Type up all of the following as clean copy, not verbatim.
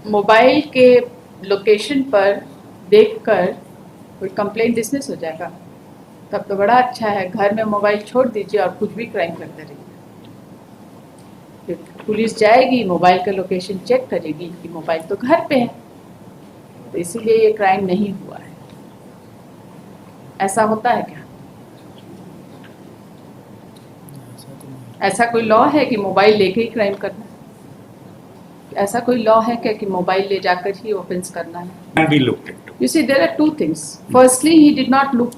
Mobile के location पर देखकर कोई कंप्लेंट डिसमिस हो जाएगा, तब तो बड़ा अच्छा है। घर में मोबाइल छोड़ दीजिए और कुछ भी क्राइम करते रहिए। फिर पुलिस जाएगी, मोबाइल का लोकेशन चेक करेगी कि मोबाइल तो घर पे है, तो इसीलिए ये क्राइम नहीं हुआ है। ऐसा होता है क्या? ऐसा कोई लॉ है कि मोबाइल लेके ही क्राइम करना है? ऐसा कोई लॉ है क्या कि मोबाइल ले जाकर ही ऑफेंस करना है? Can be looked into. You see, there are two things. Firstly, he did not look.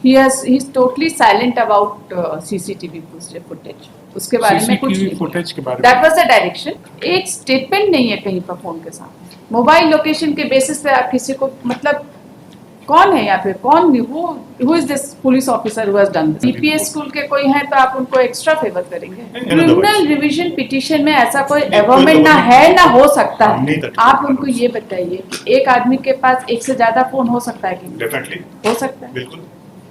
He's totally silent about CCTV footage. उसके बारे में कुछ CCTV नहीं। footage के बारे में। That was the direction. एक स्टेटमेंट नहीं है कहीं पर फोन के साथ। मोबाइल लोकेशन के बेसिस पे आप किसी को, मतलब कौन है यहाँ पे, कौन who is this police officer who has done this? CPS school के कोई हैं तो आप उनको एक्स्ट्रा फेवर करेंगे। क्रिमिनल रिवीजन पिटीशन में ऐसा कोई एवरमेंट ना है ना हो सकता है। आप उनको ये बताइए कि एक आदमी के पास एक से ज्यादा फोन हो सकता है कि डेफिनेटली हो सकता है। बिल्कुल।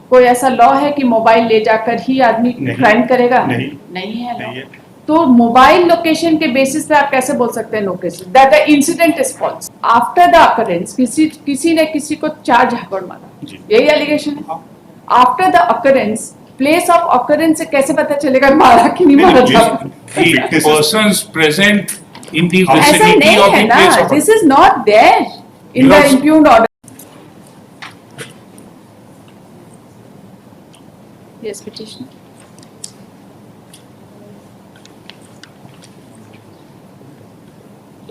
कोई ऐसा लॉ है कि मोबाइल ले जाकर ही आदमी क्राइम करेगा? नहीं है नहीं है। तो मोबाइल लोकेशन के बेसिस पे आप कैसे बोल सकते हैं location that the incident is false? After the occurrence किसी ने किसी को 4 झापड़ मारा, यही एलिगेशन है। After the occurrence, place of occurrence से कैसे पता चलेगा मारा कि नहीं मारा था? The persons present in the ऐसा vicinity नहीं of है the ना, place of this is not there in the impugned order. Yes, petitioner.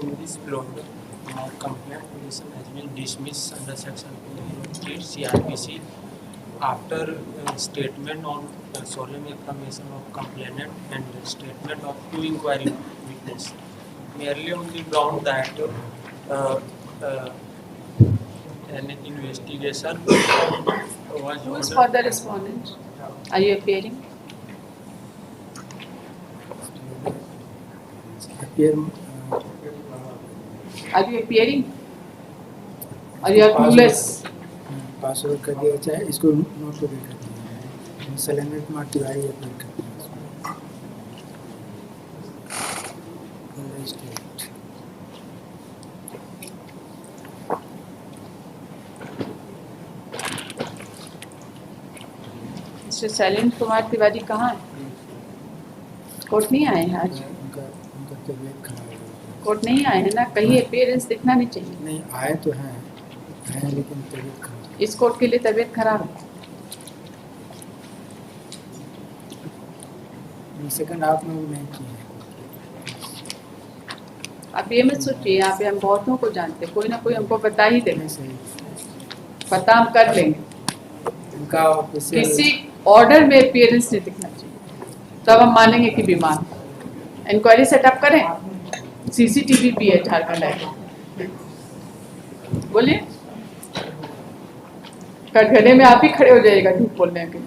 In this blog, complaint petition has been dismissed under section 208 CRPC after statement on solemn affirmation of complainant and statement of 2 inquiry witness, merely on the ground that an investigation was Who is ordered. for the respondent? Are you appearing? Are you appearing? Or you are clueless? Password कर दिया चाहे इसको note कर दिया। Shailendra Kumar Tiwari appeal करते हैं। Mister Shailendra Kumar Tiwari कहाँ है? कोर्ट नहीं आए हैं आज? उनका तबीयत खराब है। कोर्ट नहीं आए हैं ना, कहीं अपीयरेंस दिखना नहीं चाहिए। नहीं आए तो हैं लेकिन तबीयत खराब। इस कोर्ट के लिए तबीयत खराब है। सेकंड हाफ में वो नहीं किए हैं। आप ये मत सोचिए, यहाँ पे हम बहुतों को जानते हैं, कोई ना कोई हमको बता ही देगा, सही पता हम कर लेंगे। उनका किसी ऑर्डर में अपीयरेंस नहीं दिखना चाहिए, तब हम मानेंगे कि बीमार। इंक्वायरी सेटअप करें, सीसीटीवी भी है झारखंड है, बोलिए। कटघरे में आप ही खड़े हो जाइएगा झूठ बोलने के।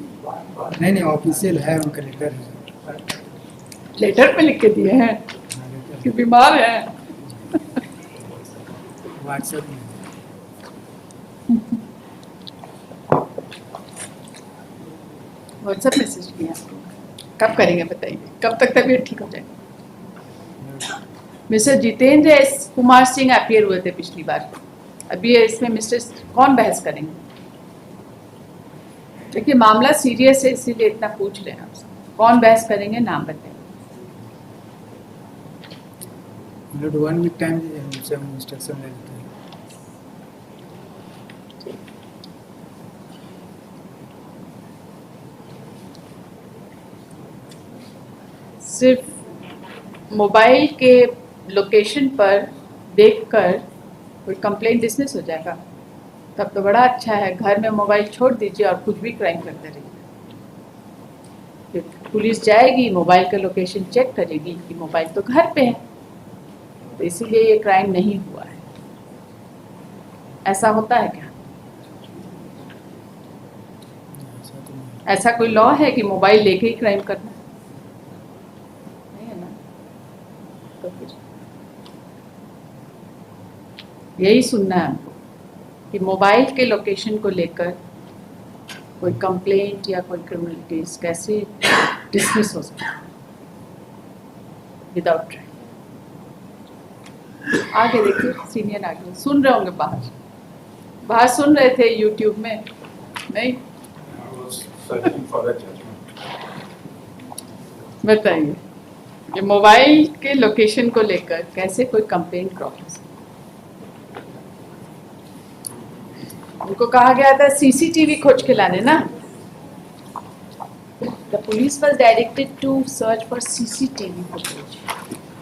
नहीं ऑफिशियल है, उनका लेटर है। लेटर पे लिख के दिए हैं कि बीमार है। व्हाट्सएप में व्हाट्सएप मैसेज किया आपको, कब करेंगे बताइए, कब तक तबीयत ठीक हो जाएगी? Mister Jitendra S Kumar Singh appear हुए थे पिछली बार, अभी इसमें मिस्टर कौन बहस करेंगे? देखिए मामला सीरियस है, इसीलिए इतना पूछ रहे हैं आपसे, कौन बहस करेंगे, नाम बताइए। 1 वीक टाइम दीजिए, हमसे हम इंस्ट्रक्शन ले लेते हैं। सिर्फ मोबाइल के लोकेशन पर देखकर कोई कंप्लेंट डिसमिस हो जाएगा, तब तो बड़ा अच्छा है। घर में मोबाइल छोड़ दीजिए और कुछ भी क्राइम करते रहिए। फिर पुलिस जाएगी, मोबाइल का लोकेशन चेक करेगी कि मोबाइल तो घर पे है, तो इसीलिए ये क्राइम नहीं हुआ है। ऐसा होता है क्या? ऐसा कोई लॉ है कि मोबाइल लेके ही क्राइम करना है? नहीं है ना, तो फिर यही सुनना है हमको कि मोबाइल के लोकेशन को लेकर कोई कंप्लेंट या कोई क्रिमिनल केस कैसे डिसमिस हो सकता है विदाउट ट्रायल। आगे देखिए, सीनियर आगे सुन रहे होंगे बाहर सुन रहे थे यूट्यूब में, नहीं? I was searching for a judgment. बताइए कि मोबाइल के लोकेशन को लेकर कैसे कोई कंप्लेंट क्रॉस, उनको कहा गया था सीसीटीवी खोज के लाने ना. The police was directed to search for CCTV footage.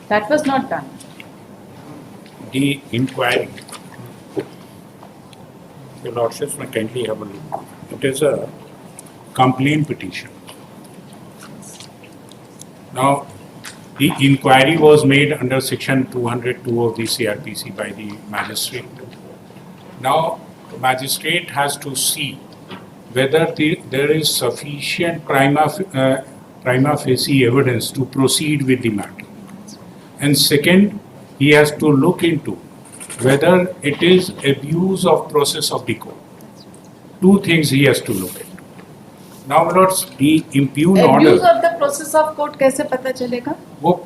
That was not done. The inquiry, your lordships may kindly have a look. It is a complaint petition. Now, the inquiry was made under section 202 of the CRPC by the magistrate. Now, the magistrate has to see whether there is sufficient prima facie evidence to proceed with the matter. And second, he has to look into whether it is abuse of process of the court. Two things he has to look into. Now, my lords, the impugned order. Abuse of the process of court कैसे पता चलेगा? वो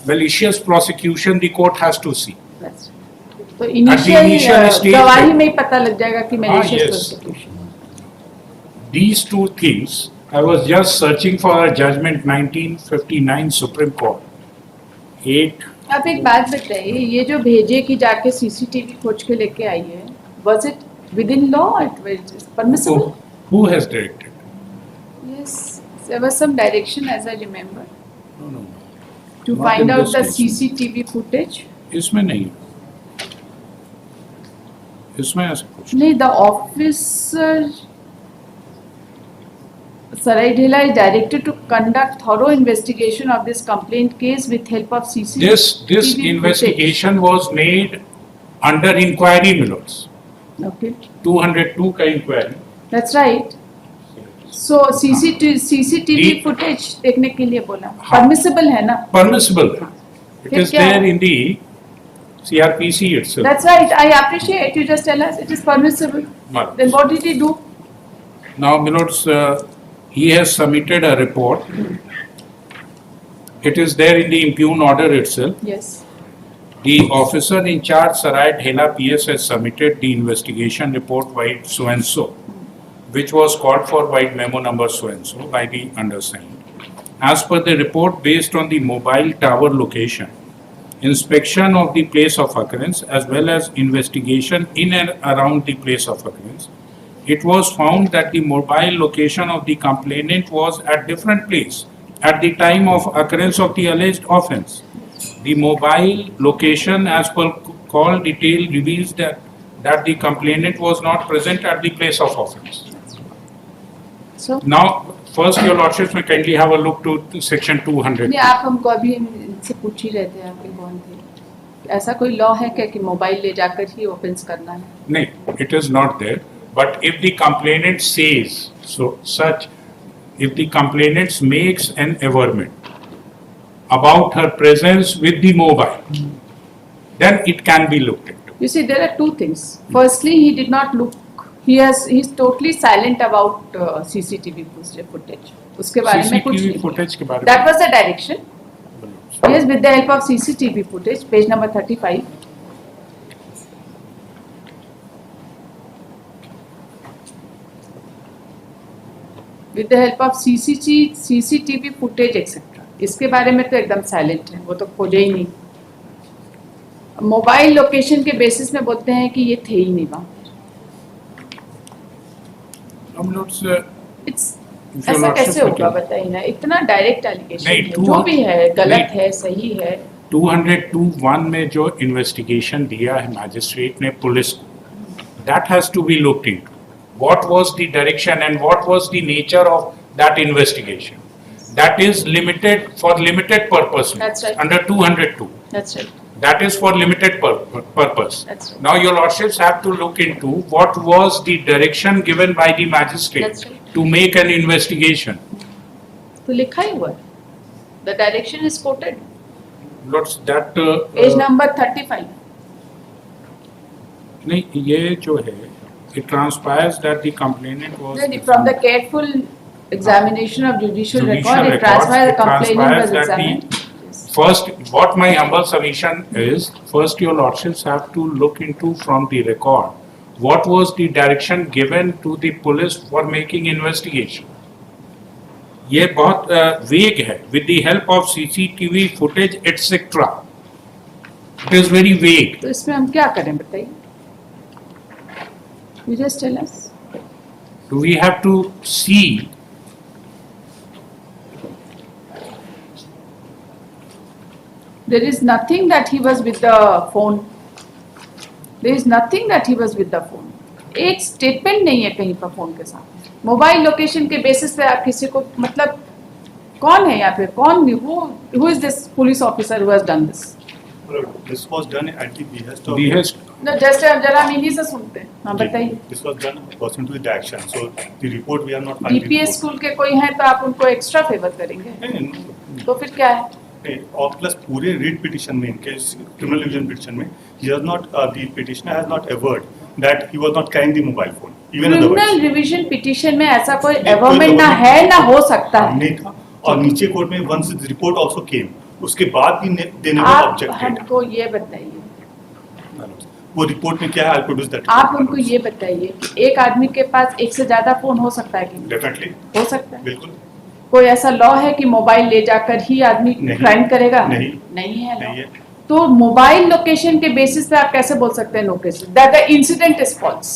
malicious prosecution the court has to see. तो initial stage गवाही में ही पता लग जाएगा कि malicious yes. prosecution. These two things, I was just searching for a judgment 1959 Supreme Court. 8. आप एक बात बताइए, ये जो भेजे कि जाके सीसीटीवी खोज के लेके आई है, was it within law or it was permissible? Who has directed? Yes, there was some direction as I remember No. to Not find in out this the case. CCTV footage. इसमें नहीं, इसमें ऐसा कुछ नहीं, the officer Saraidhela is directed to conduct thorough investigation of this complaint case with help of CCTV. This investigation was made under inquiry, my lords. Okay, 202 का inquiry. that's right. So CCTV The- footage देखने के लिए बोला, हाँ. permissible है ना? Permissible. It फिर is क्या? there in the CRPC itself. That's right. I appreciate you just tell us it is permissible. Marvelous. Then what did he do? Now, my lords, he has submitted a report. It is there in the impugned order itself. Yes. The officer in charge, Sarai Dhela PS, has submitted the investigation report by so and so, which was called for by memo number so and so by the undersigned. As per the report, based on the mobile tower location, inspection of the place of occurrence as well as investigation in and around the place of occurrence, it was found that the mobile location of the complainant was at different place at the time of occurrence of the alleged offence. The mobile location as per call detail reveals that the complainant was not present at the place of offence. So Now, first, your lordships may kindly have a look to section 200. नहीं, आप हमको अभी इनसे पूछ ही रहे थे आपके कौन थे, ऐसा कोई लॉ है क्या कि मोबाइल ले जाकर ही ऑफेंस करना है? No, it is not there. But if the complainant says if the complainant makes an averment about her presence with the mobile, then it can be looked into. You see, there are two things. Firstly, he did not look. He's totally silent about CCTV footage. उसके बारे में कुछ CCTV नहीं. footage के बारे That was the direction. Yes, with the help of CCTV footage, page number 35. With the help of CCTV footage, etc. इसके बारे में तो एकदम साइलेंट है, वो तो खोजे ही नहीं. मोबाइल लोकेशन के बेसिस में बोलते हैं कि ये थे ही नहीं वहाँ. It's ऐसा कैसे होगा बताइए ना, इतना डायरेक्ट एलिगेशन नहीं, है, जो भी है गलत है सही है. 202(1) में जो इन्वेस्टिगेशन दिया है मैजिस्ट्रेट ने पुलिस को, that has to be looked into. What was the direction and what was the nature of that investigation? That is limited for limited purpose. That's right. Under 202. That's right. That is for limited purpose. That's right. Now your lordships have to look into what was the direction given by the magistrate That's right. to make an investigation. तो लिखा ही हुआ है. The direction is quoted. Lords, that Page number 35. नहीं, ये जो है, it transpires that the complainant was From the careful examination of judicial record, it records, transpires the it complainant was transpires that examined. the First, what my humble submission is, first your lordships have to look into from the record, what was the direction given to the police for making investigation? ये बहुत वेग है, with the help of CCTV footage etc. It is very vague. तो इसमें हम क्या करें बताइए? You just tell us. Do we have to see? There is nothing that he was with the phone. There is nothing that he was with the phone. एक statement नहीं है कहीं पर फोन के साथ. मोबाइल लोकेशन के basis पे आप किसी को मतलब कौन है यहाँ पे कौन who is this police officer who has done this? This was done at the behest of. Behest. No, just जरा हम इन्हीं से सुनते हैं. हाँ बताइए. This was done pursuant to the action. So the report we have not. filed the DPS report. School के कोई हैं तो आप उनको एक्स्ट्रा फेवर करेंगे. नहीं, तो फिर क्या है? नहीं, और प्लस पूरे रीड पिटिशन में इनके क्रिमिनल डिवीजन पिटिशन में he has not the petitioner has not averred that he was not carrying the mobile phone even criminal otherwise. Revision petition में ऐसा कोई नहीं, कोई एवरमेंट ना तो- है ना हो सकता है. नहीं था और नीचे कोर्ट में once the report also came उसके बाद भी they never आप objected. हमको ये बताइए, वो रिपोर्ट में क्या है I'll produce that. आप उनको ये बताइए कि एक आदमी के पास एक से ज्यादा फोन हो सकता है कि नहीं? Definitely हो सकता है. बिल्कुल कोई ऐसा लॉ है कि मोबाइल ले जाकर ही आदमी नहीं। क्राइम करेगा? नहीं। नहीं है law. नहीं है. तो मोबाइल लोकेशन के बेसिस पे आप कैसे बोल सकते हैं location that the incident is false?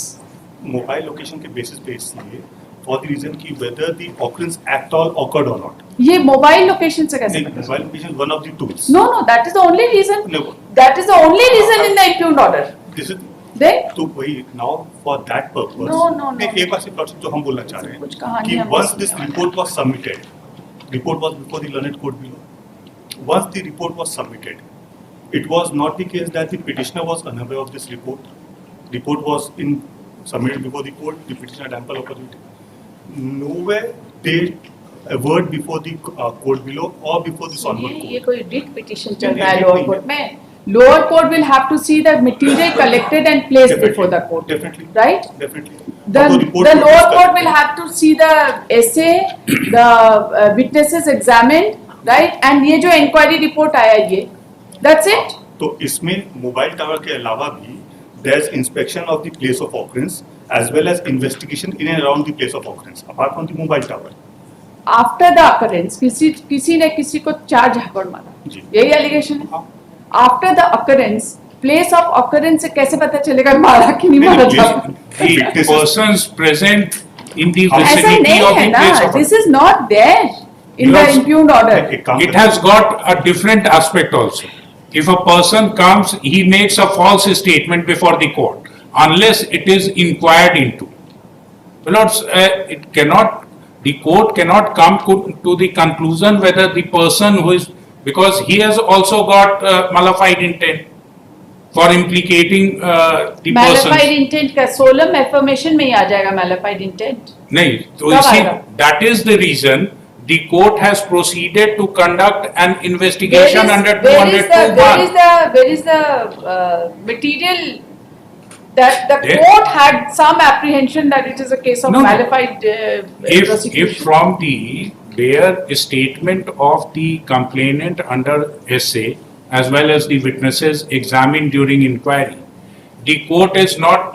Mobile location के बेसिस पे इसलिए फॉर द रीजन कि whether the occurrence at all occurred or not. ये मोबाइल लोकेशन से कैसे? Mobile location one of the tools. No no that is the only reason. No. That is the only reason in the impugned order. This is then तो वही now for that purpose. No, no, no. एक बार सिर्फ जो हम बोलना चाह रहे कुछ हैं कहानी कि हम once सुन this रहे हैं। report was submitted, report was before the learned court below. Once the report was submitted, it was not the case that the petitioner was unaware of this report. Report was submitted before the court. The petitioner had ample opportunity. Nowhere they averred before the court below or before the Sonbul ये court. कोई writ petition चल नहीं, रहा है नहीं, lower नहीं। Court में. Lower court will have to see the material collected and placed Definitely. Before the court. Definitely. Right? Definitely. The अब वो report lower produce court करके- will have to see the essay, the witnesses examined, right? And ये जो inquiry report आया ये, that's it. तो इसमें mobile tower के अलावा भी there is inspection of the place of occurrence as well as investigation in and around the place of occurrence apart from the mobile tower. After the occurrence, किसी ने किसी को चार झापड़ मारा. जी। यही allegation है. हाँ। After the occurrence, place of occurrence से कैसे पता चलेगा मारा कि नहीं मारा नहीं, झापड़? The persons present in the ऐसा vicinity नहीं of है the ना. place of. This is not there in the Because- impugned order. एक काम It has got a different aspect also. If a person comes, he makes a false statement before the court, unless it is inquired into. It cannot, the court cannot come to the conclusion whether the person who is, because he has also got malified intent for implicating the person. Malified intent का solemn affirmation में ही आ जाएगा malified intent. नहीं, तो कब इसी, आएगा? that is the reason the court has proceeded to conduct an investigation under where is 202(1). the material that the There- court had some apprehension that it is a case of No, no. malified If prosecution? from the bare statement of the complainant under essay as well as the witnesses examined during inquiry, the court is not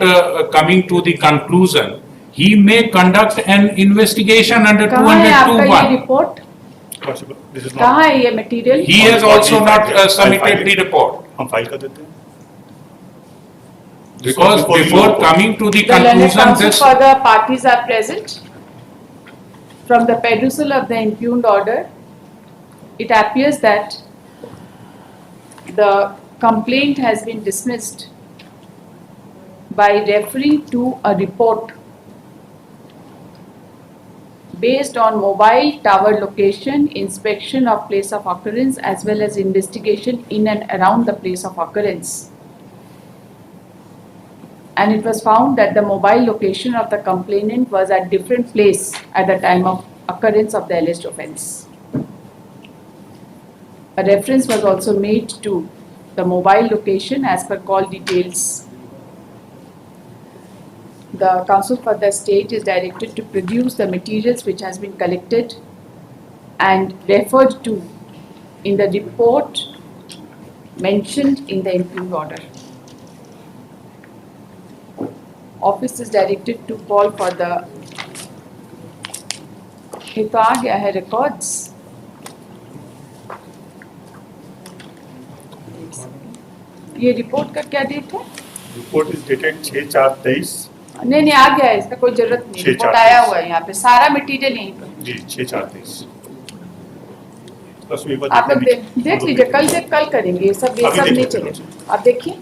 coming to the conclusion, he may conduct an investigation under कहाँ है आपका ये 202(1). Report? Possible. This is कहाँ not. है ये material? He has also not submitted the report, हम file कर देते हैं. because Before the before report. coming to the The learned conclusion, counsel this, for the parties are present. From the perusal of the impugned order, it appears that the complaint has been dismissed by referring to a report based on mobile tower location, inspection of place of occurrence as well as investigation in and around the place of occurrence. And it was found that the mobile location of the complainant was at different place at the time of occurrence of the alleged offence. A reference was also made to the mobile location as per call details. The counsel for the state is directed to produce the materials which has been collected and referred to in the report mentioned in the impugn order. Office is directed to call for the, ये तो आ गया है records. ये report का क्या date है? Report is dated 6/4/23। नहीं आ गया है, इसका कोई जरूरत नहीं, 6/4 रिपोर्ट आया हुआ है यहाँ पे, सारा मटेरियल यहीं पर। जी 6/4/23। बस एक बार आप लोग देख लीजिए, कल करेंगे, ये सब नहीं चलेगा। आप देखिए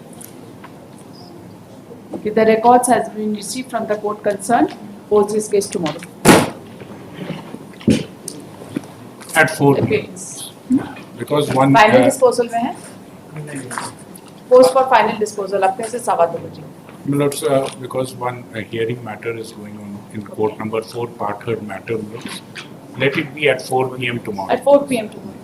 कि the records has been received from the court concerned, post this case tomorrow. At 4 Okay. because one Final disposal में है, post for final disposal अब कैसे 2:15 बजे? Milords, because one hearing matter is going on in court number 4, part heard matter, Milords. Let it be at 4 p.m. tomorrow. At 4 p.m. tomorrow.